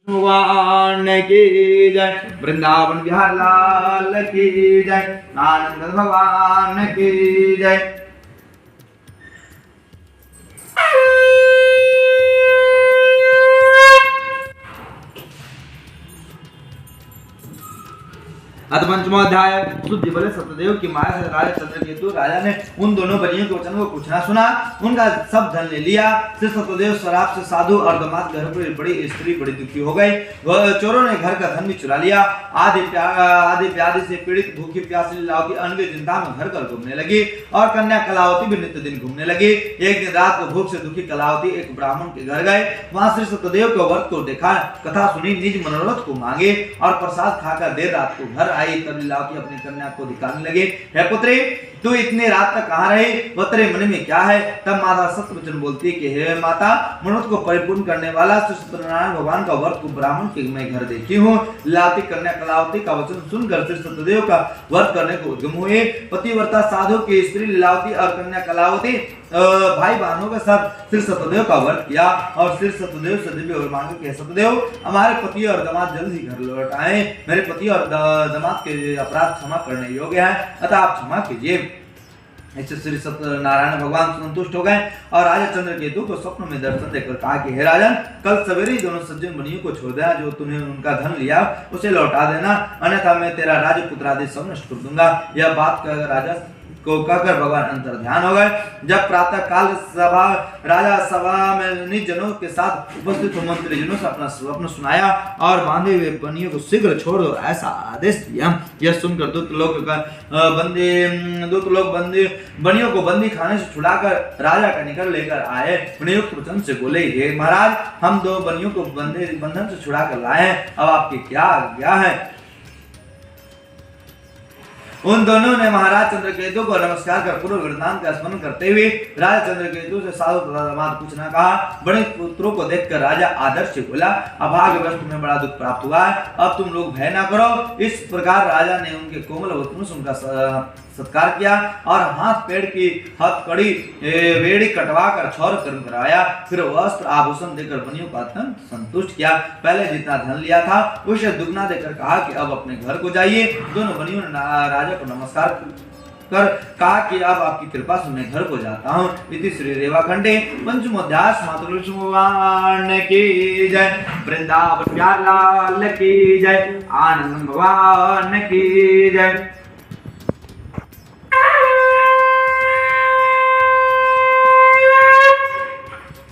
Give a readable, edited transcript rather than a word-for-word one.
भगवान की जय, वृंदावन बिहार लाल की जय, आनंद भगवान की जय। अथ पंचमोध्याय। शुद्ध बल सत्यदेव की माया से राजा चंद्रकेतु राजा ने उन दोनों बलियों के वचन को कुछ ना सुना, उनका सब धन ले लिया। श्री सत्यदेव शराब से साधु और दामाद घर पर बड़ी स्त्री बड़ी दुखी हो गई। चोरों ने घर का धन भी चुरा लिया। आदि व्याधि से पीड़ित भूखी प्यासी लीलावती अन्य चिंता में घर घर घूमने लगी और कन्या कलावती भी नित्य दिन घूमने लगी। एक दिन रात को भूख से दुखी कलावती एक ब्राह्मण के घर गए। वहां श्री सत्यदेव के व्रत को देखा, कथा सुनी, निज मनोरथ को मांगे और प्रसाद खाकर देर रात को घर आई। तब लीलावती अपनी कन्या को दिखाने लगे, हे पुत्री, तू इतनी रात तक कहाँ रही? वह तेरे मन में क्या है? तब माता सत्य वचन बोलती है कि हे माता, मनोरथ को परिपूर्ण करने वाला श्री सत्यनारायण भगवान का व्रत को ब्राह्मण के मैं घर देखी हूँ। लीलावती कन्या कलावती का वचन सुनकर श्री सत्यदेव का व्रत करने को उद्यम हुए। पतिव्रता साधु की स्त्री लीलावती और कन्या कलावती भाई बहनों के साथ श्री सत्यदेव का व्रत किया और श्री सत्यदेव से दिव्य वर मांगे कि सत्यदेव, हमारे पति और दामाद जल्द ही घर लौट आए। मेरे पति और दामाद के अपराध क्षमा करने योग्य हैं, अतः आप क्षमा कीजिए। इससे श्री सत्यनारायण भगवान संतुष्ट हो गए और राजा चंद्रकेतु को स्वप्न में दर्शन देकर कहा कि हे राजन, कल सवेरे दोनों सज्जन बनियों को छोड़ देना, जो तूने उनका धन लिया उसे लौटा देना, अन्यथा मैं तेरा राजपुत्र आदि सब नष्ट कर दूंगा। यह बात कहकर राजा को कहकर भगवान अंतर ध्यान हो गए। जब प्रातः काल राजा सभा में निज जनों के साथ उपस्थित मंत्री जनों से अपना स्वप्न सुनाया और बांधे हुए बनियों को शीघ्र छोड़ दो, ऐसा आदेश दिया। यह सुनकर दूत लोग बनियों को बंदी खाने से छुड़ाकर राजा का निकल लेकर आए। नियुक्त वचन से बोले, हे महाराज, हम दो बनियों को बंधन से छुड़ा कर लाए हैं, अब आपकी क्या आज्ञा है? उन दोनों ने महाराज चंद्रकेतु को नमस्कार कर पूर्व वृत्तांत का स्मरण करते हुए राजा चंद्रकेतु से साधु तथा दामाद कुछ न कहा। बड़े पुत्रों को देखकर राजा आदर से बोला, अभाग्यवश तुम्हें बड़ा दुख प्राप्त हुआ है, अब तुम लोग भय न करो। इस प्रकार राजा ने उनके कोमल वचनों से उनका सत्कार किया और हाथ पेड़ की हथकड़ी बेड़ी कटवा कर क्षौर कर्म कराया। फिर वस्त्र आभूषण देकर बनियों को अत्यंत संतुष्ट किया। पहले जितना धन लिया था उसे दुगना देकर कहा कि अब अपने घर को जाइए। दोनों बनियों ने राजा को नमस्कार कर कहा कि अब आपकी कृपा से मैं घर को जाता हूँ। इति श्री रेवाखंडे पंचमोध्याय समाप्त। भगवान की जय, वृंदावन प्यार लाल की जय, आनंद भगवान की जय।